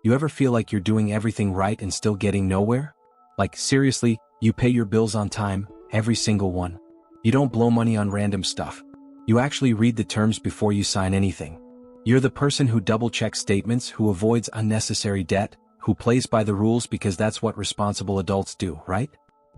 You ever feel like you're doing everything right and still getting nowhere? Like, seriously, you pay your bills on time, every single one. You don't blow money on random stuff. You actually read the terms before you sign anything. You're the person who double-checks statements, who avoids unnecessary debt, who plays by the rules because that's what responsible adults do, right?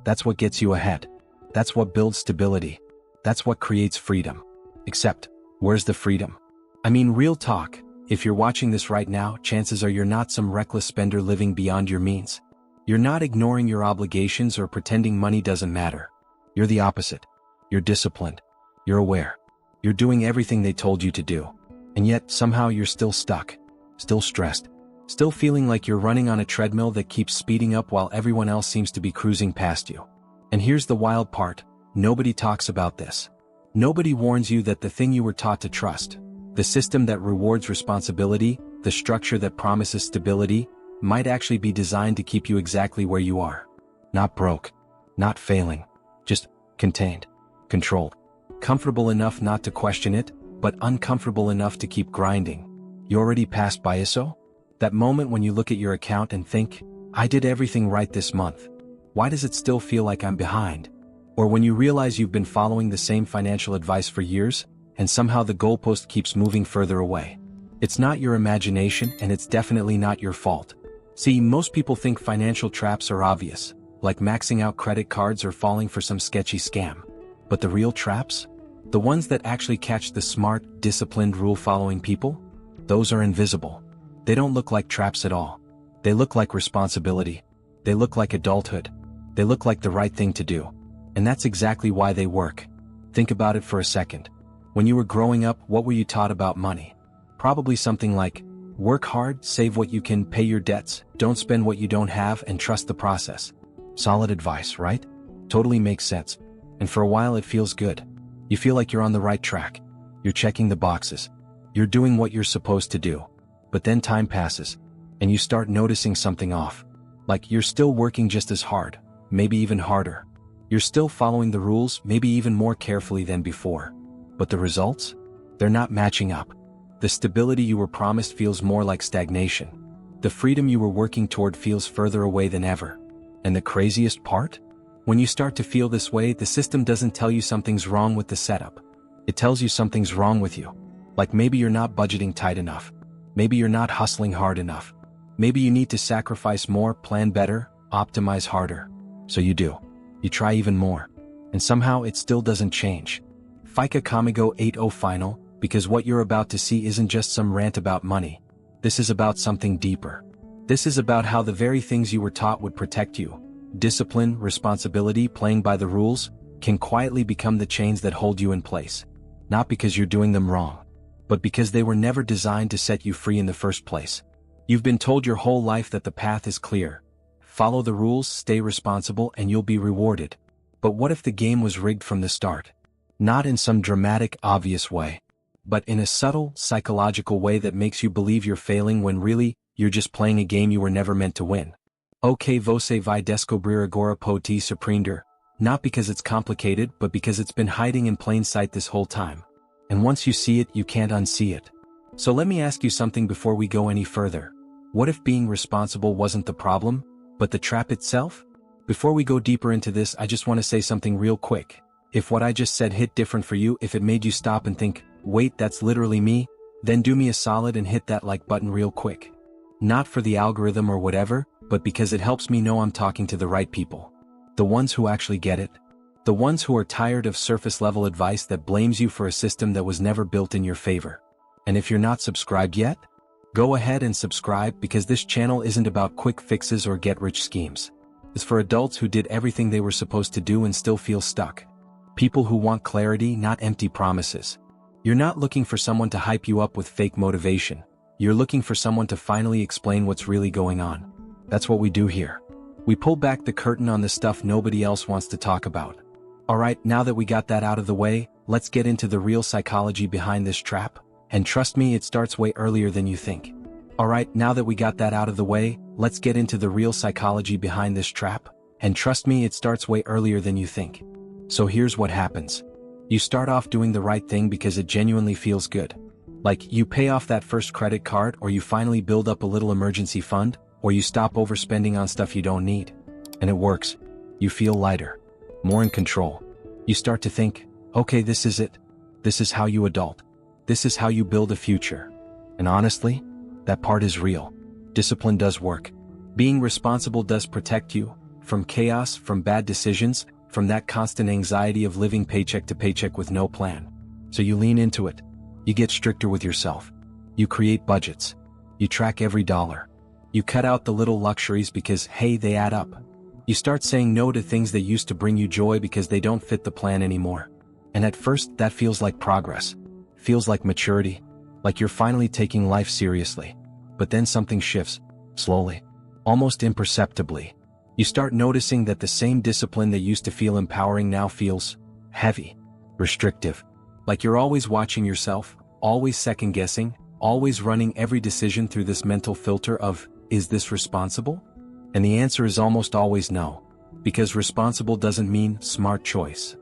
That's what gets you ahead. That's what builds stability. That's what creates freedom. Except, where's the freedom? I mean, real talk, if you're watching this right now, chances are you're not some reckless spender living beyond your means. You're not ignoring your obligations or pretending money doesn't matter. You're the opposite. You're disciplined. You're aware. You're doing everything they told you to do. And yet, somehow you're still stuck. Still stressed. Still feeling like you're running on a treadmill that keeps speeding up while everyone else seems to be cruising past you. And here's the wild part. Nobody talks about this. Nobody warns you that the thing you were taught to trust, the system that rewards responsibility, the structure that promises stability, might actually be designed to keep you exactly where you are. Not broke. Not failing. Just contained. Controlled. Comfortable enough not to question it, but uncomfortable enough to keep grinding. You already passed BIASO? That moment when you look at your account and think, I did everything right this month. Why does it still feel like I'm behind? Or when you realize you've been following the same financial advice for years, and somehow the goalpost keeps moving further away. It's not your imagination, and it's definitely not your fault. See, most people think financial traps are obvious, like maxing out credit cards or falling for some sketchy scam. But the real traps? The ones that actually catch the smart, disciplined, rule-following people? Those are invisible. They don't look like traps at all. They look like responsibility. They look like adulthood. They look like the right thing to do. And that's exactly why they work. Think about it for a second. When you were growing up, what were you taught about money? Probably something like, work hard, save what you can, pay your debts, don't spend what you don't have, and trust the process. Solid advice, right? Totally makes sense. And for a while it feels good. You feel like you're on the right track. You're checking the boxes. You're doing what you're supposed to do. But then time passes, and you start noticing something off. Like you're still working just as hard, maybe even harder. You're still following the rules, maybe even more carefully than before. But the results? They're not matching up. The stability you were promised feels more like stagnation. The freedom you were working toward feels further away than ever. And the craziest part? When you start to feel this way, the system doesn't tell you something's wrong with the setup. It tells you something's wrong with you. Like maybe you're not budgeting tight enough. Maybe you're not hustling hard enough. Maybe you need to sacrifice more, plan better, optimize harder. So you do. You try even more. And somehow it still doesn't change. FICA Kamigo 8.0 final, because what you're about to see isn't just some rant about money. This is about something deeper. This is about how the very things you were taught would protect you, discipline, responsibility, playing by the rules, can quietly become the chains that hold you in place. Not because you're doing them wrong, but because they were never designed to set you free in the first place. You've been told your whole life that the path is clear. Follow the rules, stay responsible, and you'll be rewarded. But what if the game was rigged from the start? Not in some dramatic, obvious way, but in a subtle, psychological way that makes you believe you're failing when really, you're just playing a game you were never meant to win. Ok, você vai descobrir agora pode surpreender. Not because it's complicated, but because it's been hiding in plain sight this whole time. And once you see it, you can't unsee it. So let me ask you something before we go any further. What if being responsible wasn't the problem, but the trap itself? Before we go deeper into this, I just want to say something real quick. If what I just said hit different for you, if it made you stop and think, wait, that's literally me, then do me a solid and hit that like button real quick. Not for the algorithm or whatever, but because it helps me know I'm talking to the right people. The ones who actually get it. The ones who are tired of surface-level advice that blames you for a system that was never built in your favor. And if you're not subscribed yet, go ahead and subscribe, because this channel isn't about quick fixes or get-rich schemes. It's for adults who did everything they were supposed to do and still feel stuck. People who want clarity, not empty promises. You're not looking for someone to hype you up with fake motivation. You're looking for someone to finally explain what's really going on. That's what we do here. We pull back the curtain on the stuff nobody else wants to talk about. Alright, now that we got that out of the way, let's get into the real psychology behind this trap. And trust me, it starts way earlier than you think. Alright, now that we got that out of the way, let's get into the real psychology behind this trap. And trust me, it starts way earlier than you think. So here's what happens. You start off doing the right thing because it genuinely feels good. Like, you pay off that first credit card, or you finally build up a little emergency fund, or you stop overspending on stuff you don't need. And it works. You feel lighter, more in control. You start to think, okay, this is it. This is how you adult. This is how you build a future. And honestly, that part is real. Discipline does work. Being responsible does protect you from chaos, from bad decisions, from that constant anxiety of living paycheck to paycheck with no plan. So you lean into it. You get stricter with yourself. You create budgets. You track every dollar. You cut out the little luxuries because, hey, they add up. You start saying no to things that used to bring you joy because they don't fit the plan anymore. And at first, that feels like progress. Feels like maturity. Like you're finally taking life seriously. But then something shifts. Slowly. Almost imperceptibly. You start noticing that the same discipline that used to feel empowering now feels heavy. Restrictive. Like you're always watching yourself, always second-guessing, always running every decision through this mental filter of, is this responsible? And the answer is almost always no. Because responsible doesn't mean smart choice.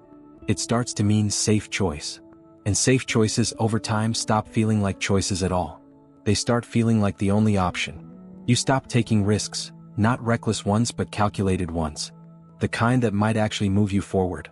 It starts to mean safe choice. And safe choices over time stop feeling like choices at all. They start feeling like the only option. You stop taking risks, not reckless ones but calculated ones. The kind that might actually move you forward.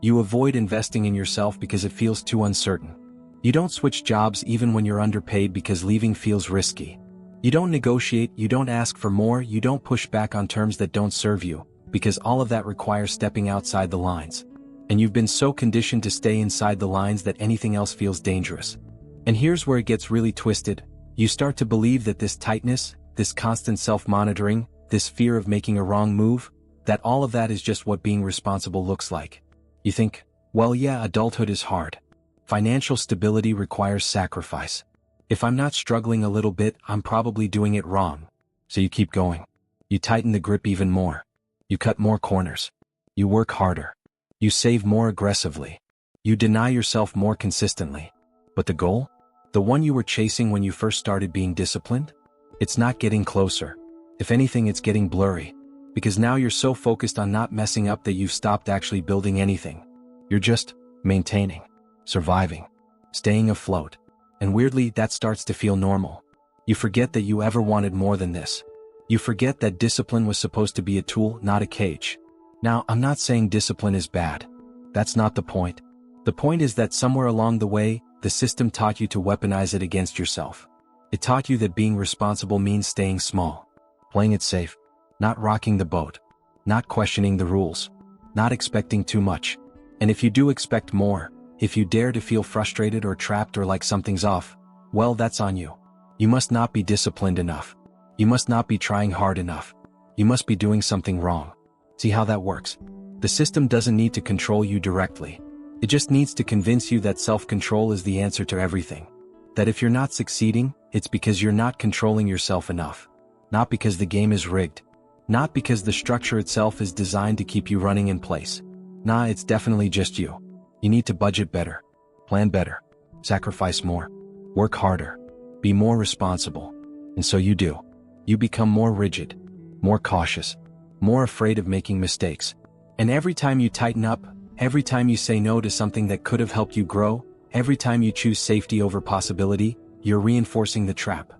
You avoid investing in yourself because it feels too uncertain. You don't switch jobs even when you're underpaid because leaving feels risky. You don't negotiate, you don't ask for more, you don't push back on terms that don't serve you, because all of that requires stepping outside the lines. And you've been so conditioned to stay inside the lines that anything else feels dangerous. And here's where it gets really twisted. You start to believe that this tightness, this constant self-monitoring, this fear of making a wrong move, that all of that is just what being responsible looks like. You think, well, yeah, adulthood is hard. Financial stability requires sacrifice. If I'm not struggling a little bit, I'm probably doing it wrong. So you keep going. You tighten the grip even more. You cut more corners. You work harder. You save more aggressively. You deny yourself more consistently. But the goal? The one you were chasing when you first started being disciplined? It's not getting closer. If anything, it's getting blurry. Because now you're so focused on not messing up that you've stopped actually building anything. You're just maintaining, surviving, staying afloat. And weirdly, that starts to feel normal. You forget that you ever wanted more than this. You forget that discipline was supposed to be a tool, not a cage. Now, I'm not saying discipline is bad. That's not the point. The point is that somewhere along the way, the system taught you to weaponize it against yourself. It taught you that being responsible means staying small, playing it safe, not rocking the boat, not questioning the rules, not expecting too much. And if you do expect more, if you dare to feel frustrated or trapped or like something's off, well, that's on you. You must not be disciplined enough. You must not be trying hard enough. You must be doing something wrong. See how that works? The system doesn't need to control you directly. It just needs to convince you that self-control is the answer to everything. That if you're not succeeding, it's because you're not controlling yourself enough. Not because the game is rigged. Not because the structure itself is designed to keep you running in place. Nah, it's definitely just you. You need to budget better, plan better, sacrifice more, work harder, be more responsible. And so you do. You become more rigid, more cautious, more afraid of making mistakes. And every time you tighten up, every time you say no to something that could have helped you grow, every time you choose safety over possibility, you're reinforcing the trap.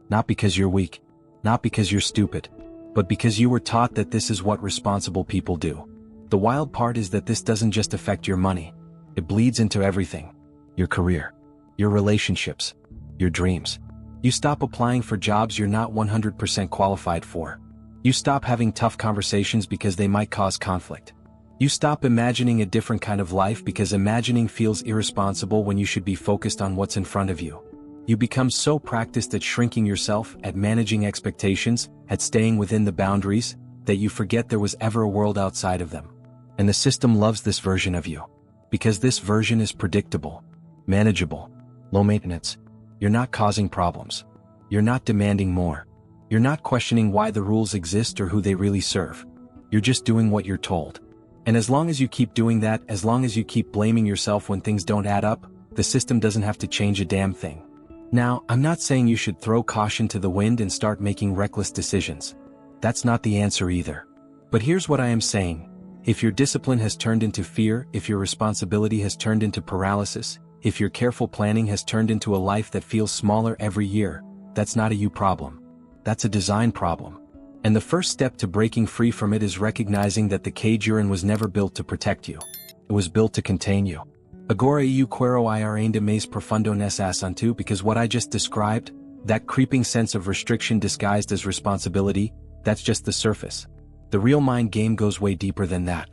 Not because you're weak, not because you're stupid, but because you were taught that this is what responsible people do. The wild part is that this doesn't just affect your money. It bleeds into everything. Your career, your relationships, your dreams. You stop applying for jobs you're not 100% qualified for. You stop having tough conversations because they might cause conflict. You stop imagining a different kind of life because imagining feels irresponsible when you should be focused on what's in front of you. You become so practiced at shrinking yourself, at managing expectations, at staying within the boundaries, that you forget there was ever a world outside of them. And the system loves this version of you. Because this version is predictable, manageable, low maintenance. You're not causing problems. You're not demanding more. You're not questioning why the rules exist or who they really serve. You're just doing what you're told. And as long as you keep doing that, as long as you keep blaming yourself when things don't add up, the system doesn't have to change a damn thing. Now, I'm not saying you should throw caution to the wind and start making reckless decisions. That's not the answer either. But here's what I am saying. If your discipline has turned into fear, if your responsibility has turned into paralysis, if your careful planning has turned into a life that feels smaller every year, that's not a you problem. That's a design problem. And the first step to breaking free from it is recognizing that the cage you're in was never built to protect you. It was built to contain you. Agora eu quero ir ainda mais profundo nesse assunto because what I just described, that creeping sense of restriction disguised as responsibility, that's just the surface. The real mind game goes way deeper than that.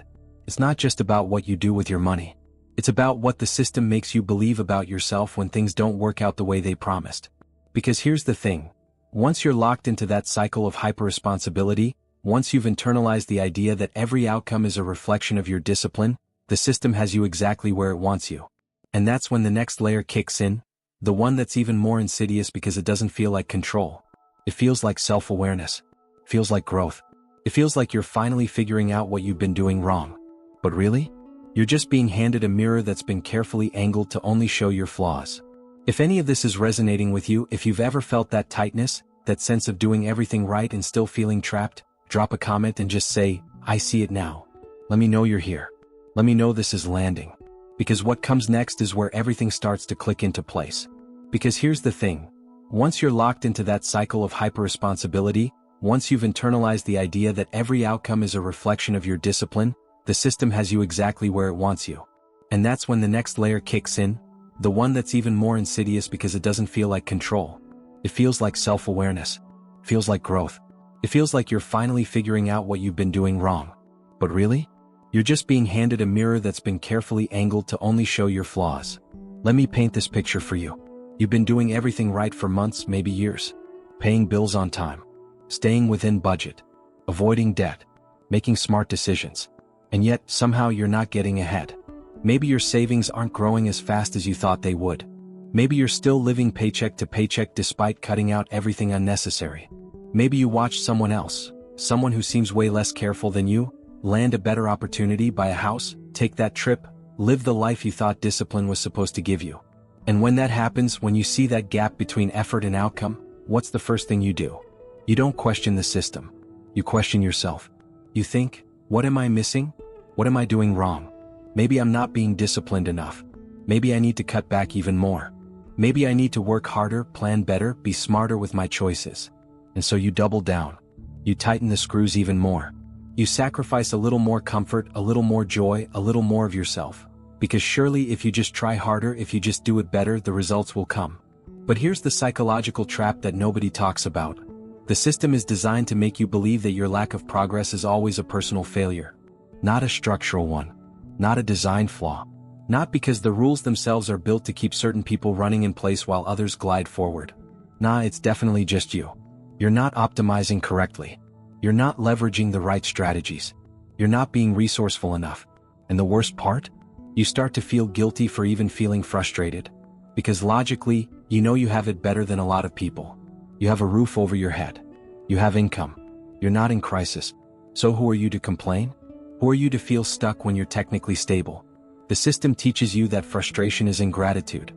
It's not just about what you do with your money. It's about what the system makes you believe about yourself when things don't work out the way they promised. Because here's the thing. Once you're locked into that cycle of hyper-responsibility, once you've internalized the idea that every outcome is a reflection of your discipline, the system has you exactly where it wants you. And that's when the next layer kicks in, the one that's even more insidious because it doesn't feel like control. It feels like self-awareness. It feels like growth. It feels like you're finally figuring out what you've been doing wrong. But really? You're just being handed a mirror that's been carefully angled to only show your flaws. If any of this is resonating with you, if you've ever felt that tightness, that sense of doing everything right and still feeling trapped, drop a comment and just say, I see it now. Let me know you're here. Let me know this is landing. Because what comes next is where everything starts to click into place. Because here's the thing. Once you're locked into that cycle of hyper-responsibility, once you've internalized the idea that every outcome is a reflection of your discipline, the system has you exactly where it wants you. And that's when the next layer kicks in, the one that's even more insidious because it doesn't feel like control. It feels like self-awareness. It feels like growth. It feels like you're finally figuring out what you've been doing wrong. But really? You're just being handed a mirror that's been carefully angled to only show your flaws. Let me paint this picture for you. You've been doing everything right for months, maybe years. Paying bills on time. Staying within budget. Avoiding debt. Making smart decisions. And yet, somehow you're not getting ahead. Maybe your savings aren't growing as fast as you thought they would. Maybe you're still living paycheck to paycheck despite cutting out everything unnecessary. Maybe you watch someone else, someone who seems way less careful than you, land a better opportunity, buy a house, take that trip, live the life you thought discipline was supposed to give you. And when that happens, when you see that gap between effort and outcome, what's the first thing you do? You don't question the system. You question yourself. You think, what am I missing? What am I doing wrong? Maybe I'm not being disciplined enough. Maybe I need to cut back even more. Maybe I need to work harder, plan better, be smarter with my choices. And so you double down. You tighten the screws even more. You sacrifice a little more comfort, a little more joy, a little more of yourself. Because surely if you just try harder, if you just do it better, the results will come. But here's the psychological trap that nobody talks about. The system is designed to make you believe that your lack of progress is always a personal failure. Not a structural one. Not a design flaw. Not because the rules themselves are built to keep certain people running in place while others glide forward. Nah, it's definitely just you. You're not optimizing correctly. You're not leveraging the right strategies. You're not being resourceful enough. And the worst part? You start to feel guilty for even feeling frustrated. Because logically, you know you have it better than a lot of people. You have a roof over your head. You have income. You're not in crisis. So who are you to complain? Who are you to feel stuck when you're technically stable? The system teaches you that frustration is ingratitude.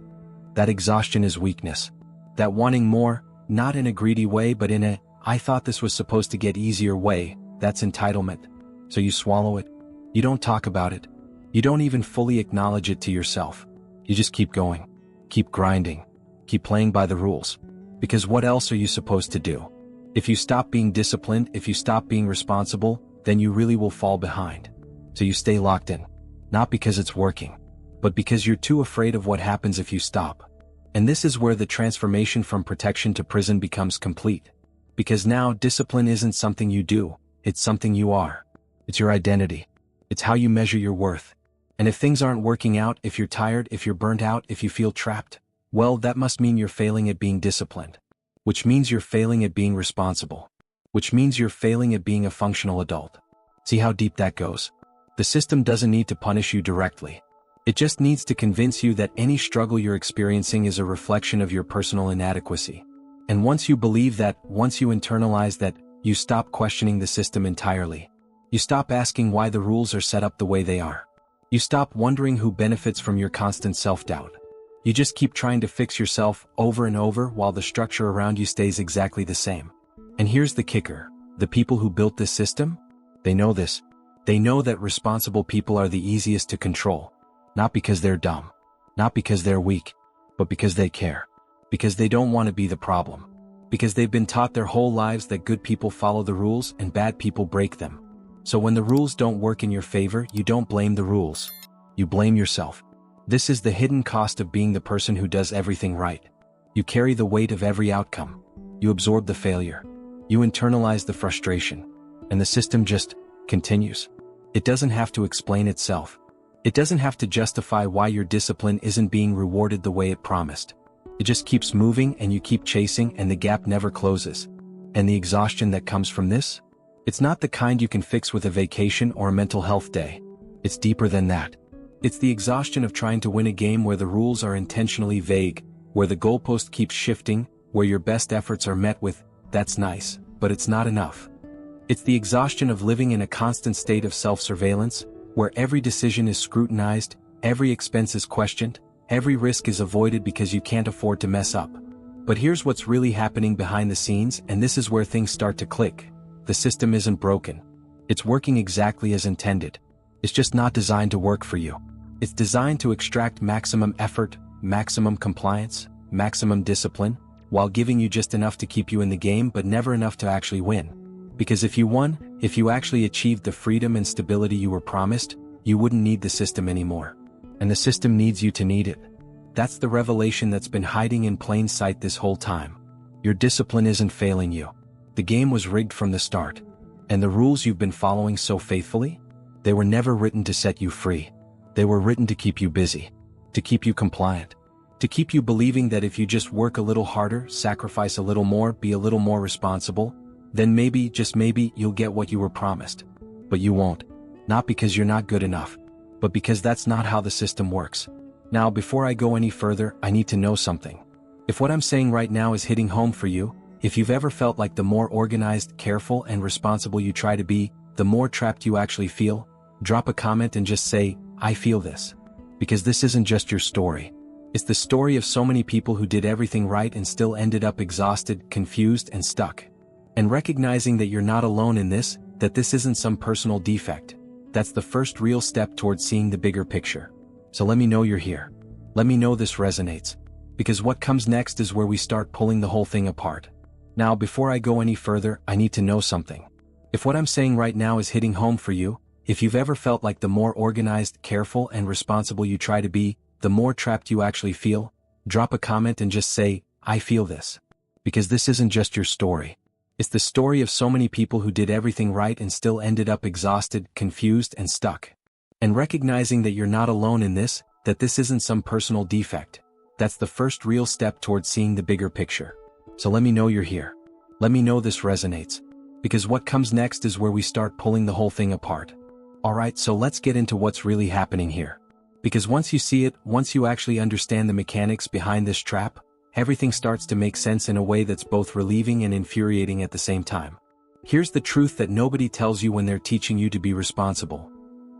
That exhaustion is weakness. That wanting more, not in a greedy way but in a, I thought this was supposed to get easier way, that's entitlement. So you swallow it. You don't talk about it. You don't even fully acknowledge it to yourself. You just keep going. Keep grinding. Keep playing by the rules. Because what else are you supposed to do? If you stop being disciplined, if you stop being responsible, then you really will fall behind. So you stay locked in. Not because it's working, but because you're too afraid of what happens if you stop. And this is where the transformation from protection to prison becomes complete. Because now discipline isn't something you do, it's something you are. It's your identity. It's how you measure your worth. And if things aren't working out, if you're tired, if you're burnt out, if you feel trapped, well, that must mean you're failing at being disciplined. Which means you're failing at being responsible. Which means you're failing at being a functional adult. See how deep that goes? The system doesn't need to punish you directly. It just needs to convince you that any struggle you're experiencing is a reflection of your personal inadequacy. And once you believe that, once you internalize that, you stop questioning the system entirely. You stop asking why the rules are set up the way they are. You stop wondering who benefits from your constant self-doubt. You just keep trying to fix yourself over and over while the structure around you stays exactly the same. And here's the kicker. The people who built this system? They know this. They know that responsible people are the easiest to control. Not because they're dumb, Not because they're weak, but because they care. Because they don't want to be the problem. Because they've been taught their whole lives that good people follow the rules and bad people break them. So when the rules don't work in your favor, you don't blame the rules. You blame yourself. This is the hidden cost of being the person who does everything right. You carry the weight of every outcome. You absorb the failure. You internalize the frustration. And the system just continues. It doesn't have to explain itself. It doesn't have to justify why your discipline isn't being rewarded the way it promised. It just keeps moving and you keep chasing and the gap never closes. And the exhaustion that comes from this? It's not the kind you can fix with a vacation or a mental health day. It's deeper than that. It's the exhaustion of trying to win a game where the rules are intentionally vague, where the goalpost keeps shifting, where your best efforts are met with, "That's nice, but it's not enough." It's the exhaustion of living in a constant state of self-surveillance, where every decision is scrutinized, every expense is questioned, every risk is avoided because you can't afford to mess up. But here's what's really happening behind the scenes, and this is where things start to click. The system isn't broken. It's working exactly as intended. It's just not designed to work for you. It's designed to extract maximum effort, maximum compliance, maximum discipline, while giving you just enough to keep you in the game but never enough to actually win. Because if you won, if you actually achieved the freedom and stability you were promised, you wouldn't need the system anymore. And the system needs you to need it. That's the revelation that's been hiding in plain sight this whole time. Your discipline isn't failing you. The game was rigged from the start. And the rules you've been following so faithfully? They were never written to set you free. They were written to keep you busy. To keep you compliant. To keep you believing that if you just work a little harder, sacrifice a little more, be a little more responsible, then maybe, just maybe, you'll get what you were promised. But you won't. Not because you're not good enough, but because that's not how the system works. Now, before I go any further, I need to know something. If what I'm saying right now is hitting home for you, if you've ever felt like the more organized, careful, and responsible you try to be, the more trapped you actually feel, drop a comment and just say, "I feel this." Because this isn't just your story. It's the story of so many people who did everything right and still ended up exhausted, confused, and stuck. And recognizing that you're not alone in this, that this isn't some personal defect, that's the first real step towards seeing the bigger picture. So let me know you're here. Let me know this resonates. Because what comes next is where we start pulling the whole thing apart. Now, before I go any further, I need to know something. If what I'm saying right now is hitting home for you, if you've ever felt like the more organized, careful, and responsible you try to be, the more trapped you actually feel, drop a comment and just say, "I feel this." Because this isn't just your story. It's the story of so many people who did everything right and still ended up exhausted, confused, and stuck. And recognizing that you're not alone in this, that this isn't some personal defect, that's the first real step towards seeing the bigger picture. So let me know you're here. Let me know this resonates. Because what comes next is where we start pulling the whole thing apart. Alright, so let's get into what's really happening here. Because once you see it, once you actually understand the mechanics behind this trap, everything starts to make sense in a way that's both relieving and infuriating at the same time. Here's the truth that nobody tells you when they're teaching you to be responsible.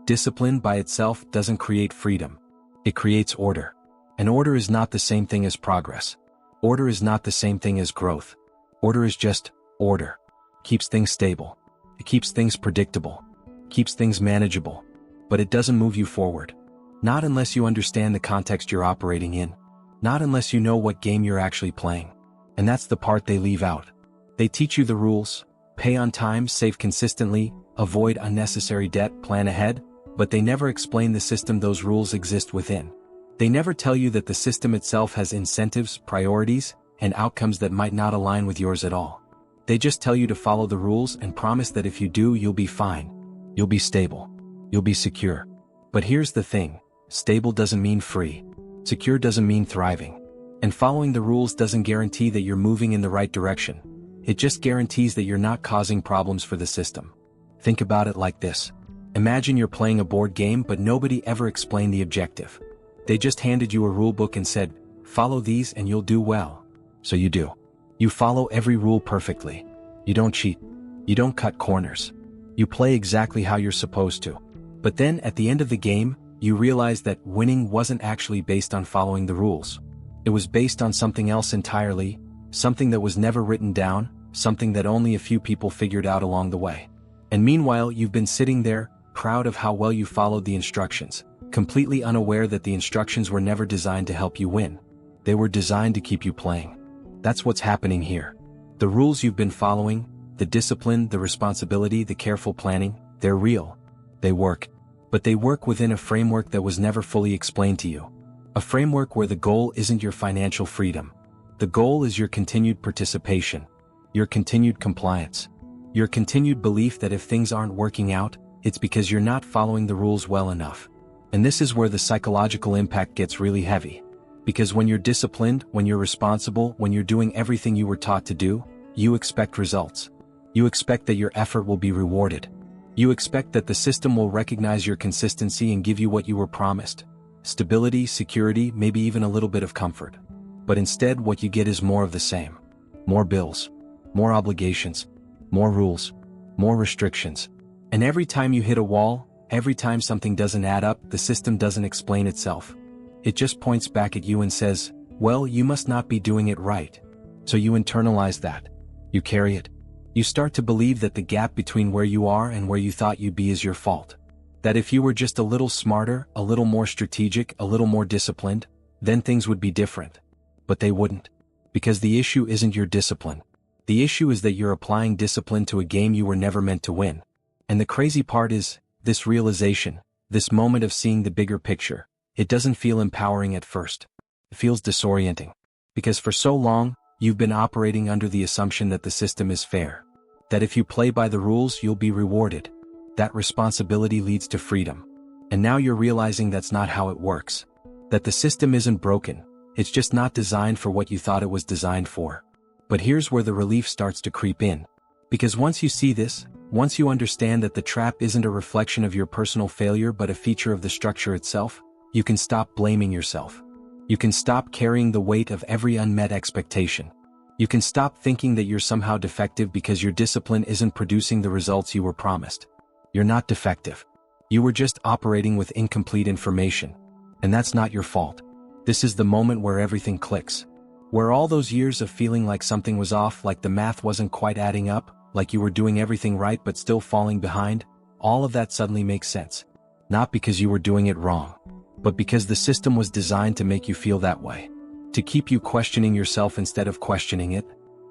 Discipline by itself doesn't create freedom. It creates order. And order is not the same thing as progress. Order is not the same thing as growth. Order is just order. Keeps things stable. It keeps things predictable. Keeps things manageable. But it doesn't move you forward. Not unless you understand the context you're operating in. Not unless you know what game you're actually playing. And that's the part they leave out. They teach you the rules, pay on time, save consistently, avoid unnecessary debt, plan ahead, but they never explain the system those rules exist within. They never tell you that the system itself has incentives, priorities, and outcomes that might not align with yours at all. They just tell you to follow the rules and promise that if you do, you'll be fine. You'll be stable. You'll be secure. But here's the thing, stable doesn't mean free. Secure doesn't mean thriving. And following the rules doesn't guarantee that you're moving in the right direction. It just guarantees that you're not causing problems for the system. Think about it like this. Imagine you're playing a board game but nobody ever explained the objective. They just handed you a rulebook and said, "Follow these and you'll do well." So you do. You follow every rule perfectly. You don't cheat. You don't cut corners. You play exactly how you're supposed to. But then at the end of the game, you realize that winning wasn't actually based on following the rules. It was based on something else entirely, something that was never written down, something that only a few people figured out along the way. And meanwhile, you've been sitting there, proud of how well you followed the instructions, completely unaware that the instructions were never designed to help you win. They were designed to keep you playing. That's what's happening here. The rules you've been following, the discipline, the responsibility, the careful planning, they're real. They work. But they work within a framework that was never fully explained to you. A framework where the goal isn't your financial freedom. The goal is your continued participation, your continued compliance, your continued belief that if things aren't working out, it's because you're not following the rules well enough. And this is where the psychological impact gets really heavy. Because when you're disciplined, when you're responsible, when you're doing everything you were taught to do, you expect results. You expect that your effort will be rewarded. You expect that the system will recognize your consistency and give you what you were promised. Stability, security, maybe even a little bit of comfort. But instead, what you get is more of the same. More bills, more obligations, more rules, more restrictions. And every time you hit a wall, every time something doesn't add up, the system doesn't explain itself. It just points back at you and says, well, you must not be doing it right. So you internalize that. You carry it. You start to believe that the gap between where you are and where you thought you'd be is your fault. That if you were just a little smarter, a little more strategic, a little more disciplined, then things would be different. But they wouldn't. Because the issue isn't your discipline. The issue is that you're applying discipline to a game you were never meant to win. And the crazy part is, this realization, this moment of seeing the bigger picture, it doesn't feel empowering at first. It feels disorienting. Because for so long, you've been operating under the assumption that the system is fair. That if you play by the rules, you'll be rewarded. That responsibility leads to freedom. And now you're realizing that's not how it works. That the system isn't broken. It's just not designed for what you thought it was designed for. But here's where the relief starts to creep in. Because once you see this, once you understand that the trap isn't a reflection of your personal failure but a feature of the structure itself, you can stop blaming yourself. You can stop carrying the weight of every unmet expectation. You can stop thinking that you're somehow defective because your discipline isn't producing the results you were promised. You're not defective. You were just operating with incomplete information. And that's not your fault. This is the moment where everything clicks. Where all those years of feeling like something was off, like the math wasn't quite adding up, like you were doing everything right but still falling behind, all of that suddenly makes sense. Not because you were doing it wrong, but because the system was designed to make you feel that way. To keep you questioning yourself instead of questioning it.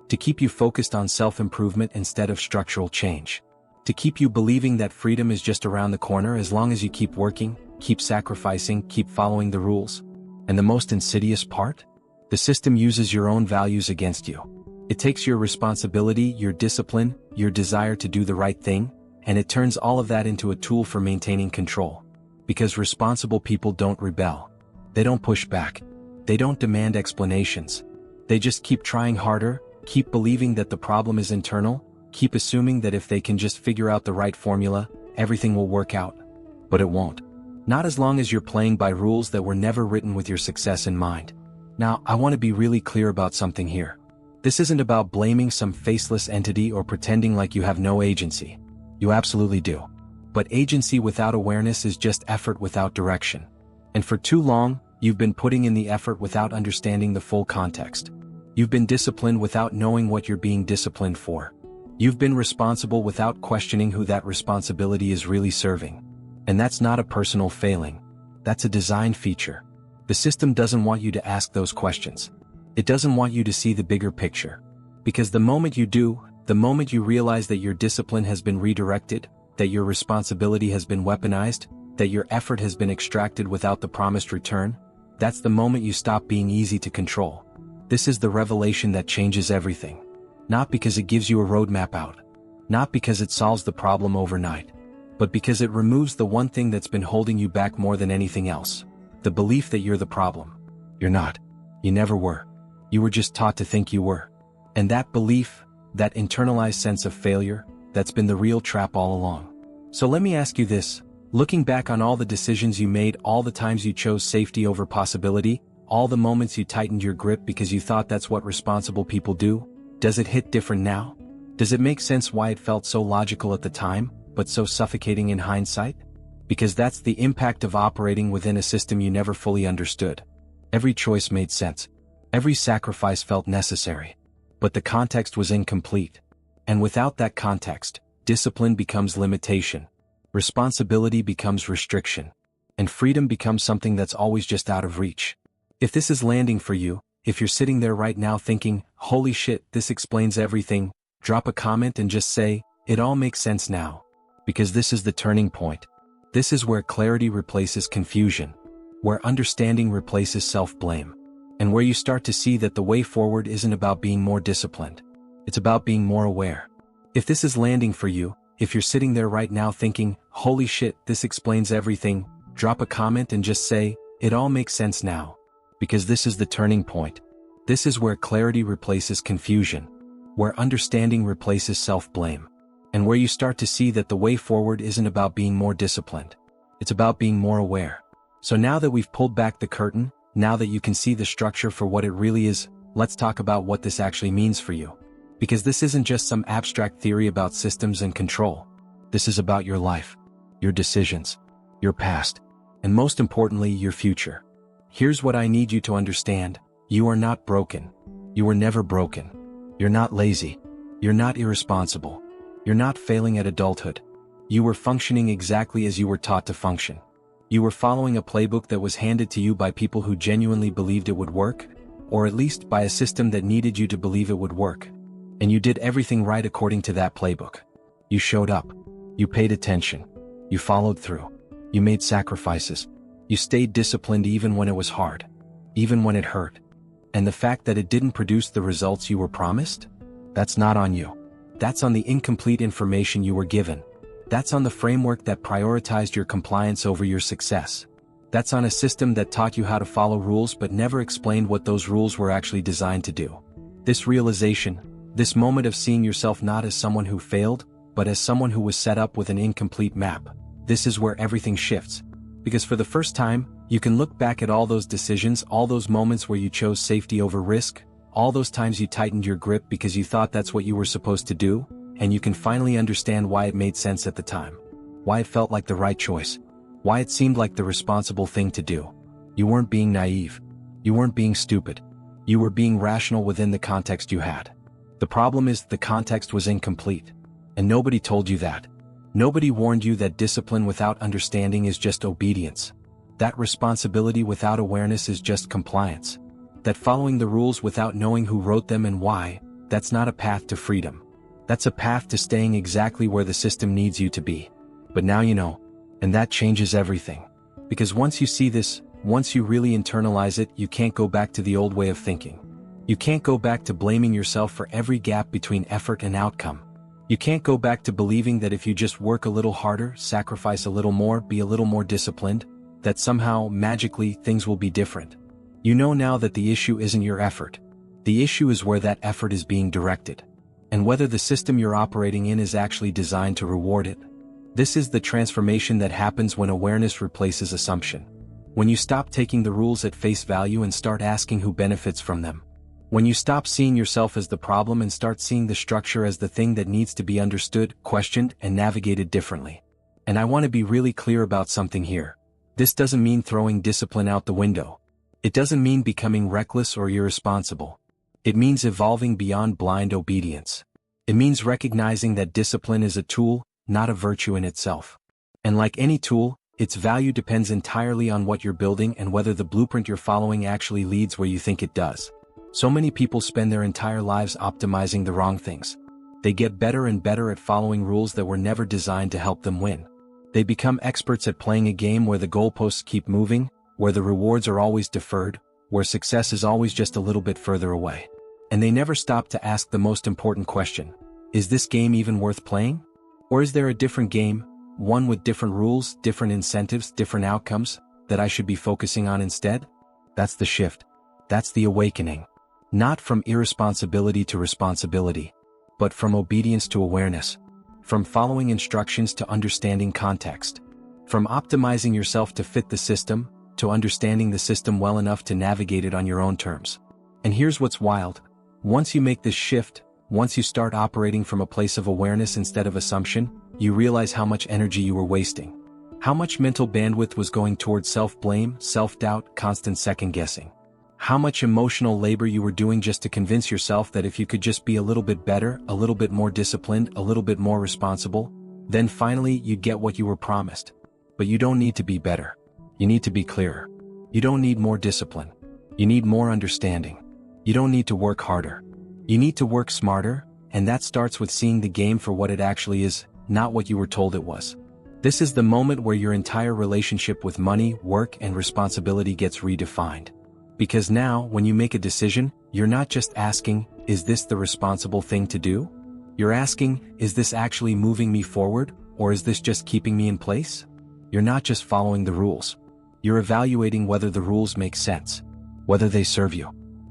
To keep you focused on self-improvement instead of structural change. To keep you believing that freedom is just around the corner as long as you keep working, keep sacrificing, keep following the rules. And the most insidious part? The system uses your own values against you. It takes your responsibility, your discipline, your desire to do the right thing, and it turns all of that into a tool for maintaining control. Because responsible people don't rebel. They don't push back. They don't demand explanations. They just keep trying harder, keep believing that the problem is internal, keep assuming that if they can just figure out the right formula, everything will work out. But it won't. Not as long as you're playing by rules that were never written with your success in mind. Now, I want to be really clear about something here. This isn't about blaming some faceless entity or pretending like you have no agency. You absolutely do. But agency without awareness is just effort without direction. And for too long, you've been putting in the effort without understanding the full context. You've been disciplined without knowing what you're being disciplined for. You've been responsible without questioning who that responsibility is really serving. And that's not a personal failing. That's a design feature. The system doesn't want you to ask those questions. It doesn't want you to see the bigger picture. Because the moment you do, the moment you realize that your discipline has been redirected, that your responsibility has been weaponized, that your effort has been extracted without the promised return, that's the moment you stop being easy to control. This is the revelation that changes everything. Not because it gives you a roadmap out. Not because it solves the problem overnight. But because it removes the one thing that's been holding you back more than anything else. The belief that you're the problem. You're not. You never were. You were just taught to think you were. And that belief, that internalized sense of failure, that's been the real trap all along. So let me ask you this. Looking back on all the decisions you made, all the times you chose safety over possibility, all the moments you tightened your grip because you thought that's what responsible people do, does it hit different now? Does it make sense why it felt so logical at the time, but so suffocating in hindsight? Because that's the impact of operating within a system you never fully understood. Every choice made sense. Every sacrifice felt necessary. But the context was incomplete. And without that context, discipline becomes limitation. Responsibility becomes restriction. and freedom becomes something that's always just out of reach. If this is landing for you, if you're sitting there right now thinking, holy shit, this explains everything, drop a comment and just say, it all makes sense now. Because this is the turning point. This is where clarity replaces confusion, where understanding replaces self-blame, and where you start to see that the way forward isn't about being more disciplined. It's about being more aware. If this is landing for you, if you're sitting there right now thinking, holy shit, this explains everything, drop a comment and just say, it all makes sense now. Because this is the turning point. This is where clarity replaces confusion, where understanding replaces self-blame, and where you start to see that the way forward isn't about being more disciplined. It's about being more aware. So now that we've pulled back the curtain, now that you can see the structure for what it really is, let's talk about what this actually means for you. Because this isn't just some abstract theory about systems and control. This is about your life, your decisions, your past, and most importantly, your future. Here's what I need you to understand. You are not broken. You were never broken. You're not lazy. You're not irresponsible. You're not failing at adulthood. You were functioning exactly as you were taught to function. You were following a playbook that was handed to you by people who genuinely believed it would work, or at least by a system that needed you to believe it would work. And you did everything right according to that playbook. You showed up. You paid attention. You followed through. You made sacrifices. You stayed disciplined even when it was hard. Even when it hurt. And the fact that it didn't produce the results you were promised? That's not on you. That's on the incomplete information you were given. That's on the framework that prioritized your compliance over your success. That's on a system that taught you how to follow rules but never explained what those rules were actually designed to do. This realization, this moment of seeing yourself not as someone who failed, but as someone who was set up with an incomplete map, this is where everything shifts. Because for the first time, you can look back at all those decisions, all those moments where you chose safety over risk, all those times you tightened your grip because you thought that's what you were supposed to do, and you can finally understand why it made sense at the time. Why it felt like the right choice. Why it seemed like the responsible thing to do. You weren't being naive. You weren't being stupid. You were being rational within the context you had. The problem is the context was incomplete. And nobody told you that. Nobody warned you that discipline without understanding is just obedience. That responsibility without awareness is just compliance. That following the rules without knowing who wrote them and why, that's not a path to freedom. That's a path to staying exactly where the system needs you to be. But now you know, and that changes everything. Because once you see this, once you really internalize it, you can't go back to the old way of thinking. You can't go back to blaming yourself for every gap between effort and outcome. You can't go back to believing that if you just work a little harder, sacrifice a little more, be a little more disciplined, that somehow, magically, things will be different. You know now that the issue isn't your effort. The issue is where that effort is being directed. And whether the system you're operating in is actually designed to reward it. This is the transformation that happens when awareness replaces assumption. When you stop taking the rules at face value and start asking who benefits from them. When you stop seeing yourself as the problem and start seeing the structure as the thing that needs to be understood, questioned, and navigated differently. And I want to be really clear about something here. This doesn't mean throwing discipline out the window. It doesn't mean becoming reckless or irresponsible. It means evolving beyond blind obedience. It means recognizing that discipline is a tool, not a virtue in itself. And like any tool, its value depends entirely on what you're building and whether the blueprint you're following actually leads where you think it does. So many people spend their entire lives optimizing the wrong things. They get better and better at following rules that were never designed to help them win. They become experts at playing a game where the goalposts keep moving, where the rewards are always deferred, where success is always just a little bit further away. And they never stop to ask the most important question. Is this game even worth playing? Or is there a different game, one with different rules, different incentives, different outcomes, that I should be focusing on instead? That's the shift. That's the awakening. Not from irresponsibility to responsibility, but from obedience to awareness. From following instructions to understanding context. From optimizing yourself to fit the system, to understanding the system well enough to navigate it on your own terms. And here's what's wild. Once you make this shift, once you start operating from a place of awareness instead of assumption, you realize how much energy you were wasting. How much mental bandwidth was going towards self-blame, self-doubt, constant second-guessing. How much emotional labor you were doing just to convince yourself that if you could just be a little bit better, a little bit more disciplined, a little bit more responsible, then finally you'd get what you were promised. But you don't need to be better. You need to be clearer. You don't need more discipline. You need more understanding. You don't need to work harder. You need to work smarter, and that starts with seeing the game for what it actually is, not what you were told it was. This is the moment where your entire relationship with money, work, and responsibility gets redefined. Because now, when you make a decision, you're not just asking, is this the responsible thing to do? You're asking, is this actually moving me forward, or is this just keeping me in place? You're not just following the rules. You're evaluating whether the rules make sense, whether they serve you,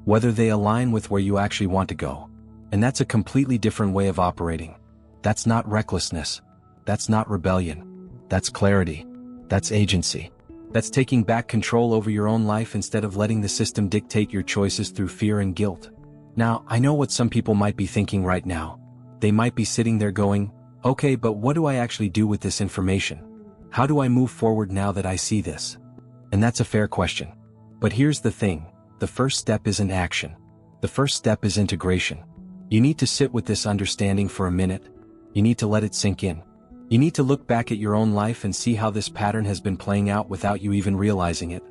whether they align with where you actually want to go. And that's a completely different way of operating. That's not recklessness. That's not rebellion. That's clarity. That's agency. That's taking back control over your own life instead of letting the system dictate your choices through fear and guilt. Now, I know what some people might be thinking right now. They might be sitting there going, okay, but what do I actually do with this information? How do I move forward now that I see this? And that's a fair question. But here's the thing, the first step isn't action. The first step is integration. You need to sit with this understanding for a minute. You need to let it sink in. You need to look back at your own life and see how this pattern has been playing out without you even realizing it.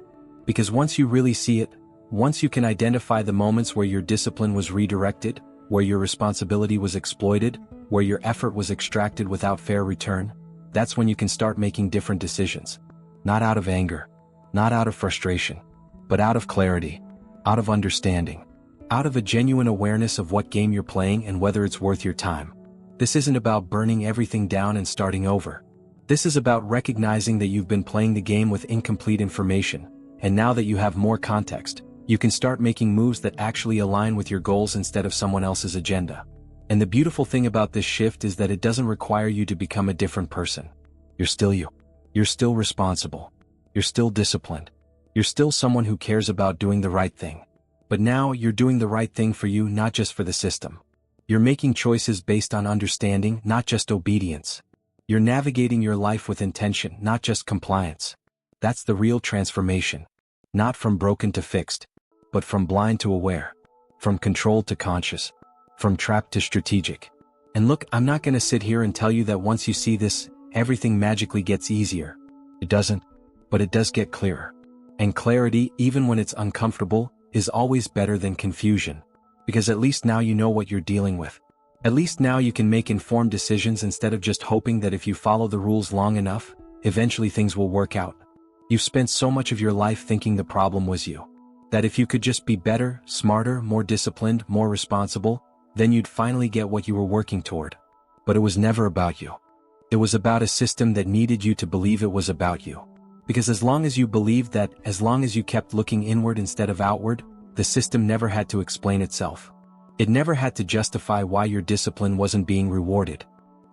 Because once you really see it, once you can identify the moments where your discipline was redirected, where your responsibility was exploited, where your effort was extracted without fair return, that's when you can start making different decisions. Not out of anger, not out of frustration, but out of clarity, out of understanding, out of a genuine awareness of what game you're playing and whether it's worth your time. This isn't about burning everything down and starting over. This is about recognizing that you've been playing the game with incomplete information, and now that you have more context, you can start making moves that actually align with your goals instead of someone else's agenda. And the beautiful thing about this shift is that it doesn't require you to become a different person. You're still you. You're still responsible. You're still disciplined. You're still someone who cares about doing the right thing. But now you're doing the right thing for you, not just for the system. You're making choices based on understanding, not just obedience. You're navigating your life with intention, not just compliance. That's the real transformation. Not from broken to fixed, but from blind to aware, from controlled to conscious, from trapped to strategic. And look, I'm not going to sit here and tell you that once you see this, everything magically gets easier. It doesn't, but it does get clearer. And clarity, even when it's uncomfortable, is always better than confusion. Because at least now you know what you're dealing with. At least now you can make informed decisions instead of just hoping that if you follow the rules long enough, eventually things will work out. You've spent so much of your life thinking the problem was you. That if you could just be better, smarter, more disciplined, more responsible, then you'd finally get what you were working toward. But it was never about you. It was about a system that needed you to believe it was about you. Because as long as you believed that, as long as you kept looking inward instead of outward, the system never had to explain itself. It never had to justify why your discipline wasn't being rewarded.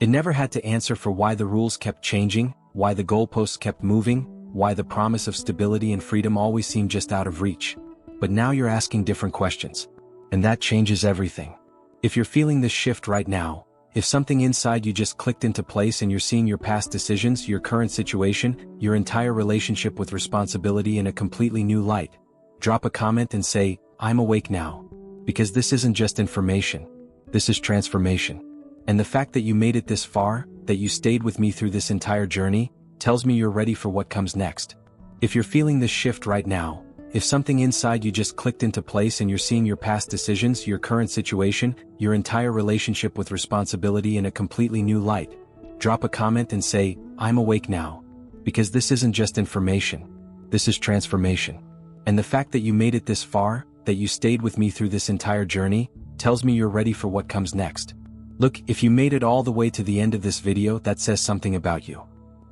It never had to answer for why the rules kept changing, why the goalposts kept moving, why the promise of stability and freedom always seemed just out of reach. But now you're asking different questions. And that changes everything. If you're feeling this shift right now, if something inside you just clicked into place and you're seeing your past decisions, your current situation, your entire relationship with responsibility in a completely new light, drop a comment and say, I'm awake now. Because this isn't just information. This is transformation. And the fact that you made it this far, that you stayed with me through this entire journey, tells me you're ready for what comes next. If you're feeling this shift right now, if something inside you just clicked into place and you're seeing your past decisions, your current situation, your entire relationship with responsibility in a completely new light, drop a comment and say, I'm awake now. Because this isn't just information. This is transformation. And the fact that you made it this far, that you stayed with me through this entire journey, tells me you're ready for what comes next. Look, if you made it all the way to the end of this video, that says something about you.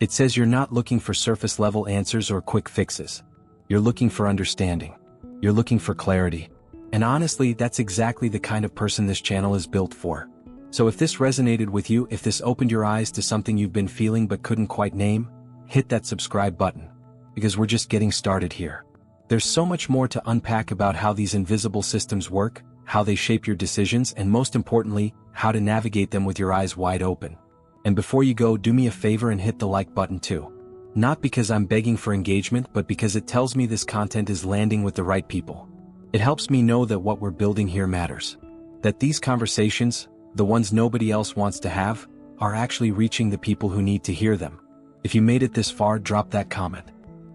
It says you're not looking for surface-level answers or quick fixes. You're looking for understanding. You're looking for clarity. And honestly, that's exactly the kind of person this channel is built for. So if this resonated with you, if this opened your eyes to something you've been feeling but couldn't quite name, hit that subscribe button. Because we're just getting started here. There's so much more to unpack about how these invisible systems work, how they shape your decisions, and most importantly, how to navigate them with your eyes wide open. And before you go, do me a favor and hit the like button too. Not because I'm begging for engagement, but because it tells me this content is landing with the right people. It helps me know that what we're building here matters. That these conversations, the ones nobody else wants to have, are actually reaching the people who need to hear them. If you made it this far, drop that comment.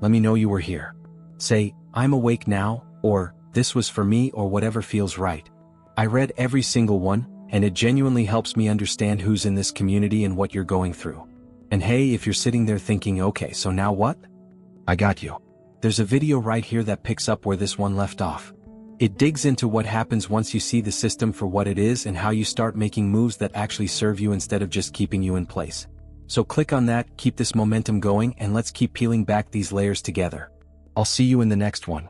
let me know you were here. Say, I'm awake now, or, this was for me, or whatever feels right. I read every single one, and it genuinely helps me understand who's in this community and what you're going through. And hey, if you're sitting there thinking, okay, so now what? I got you. There's a video right here that picks up where this one left off. It digs into what happens once you see the system for what it is and how you start making moves that actually serve you instead of just keeping you in place. So click on that, keep this momentum going, and let's keep peeling back these layers together. I'll see you in the next one.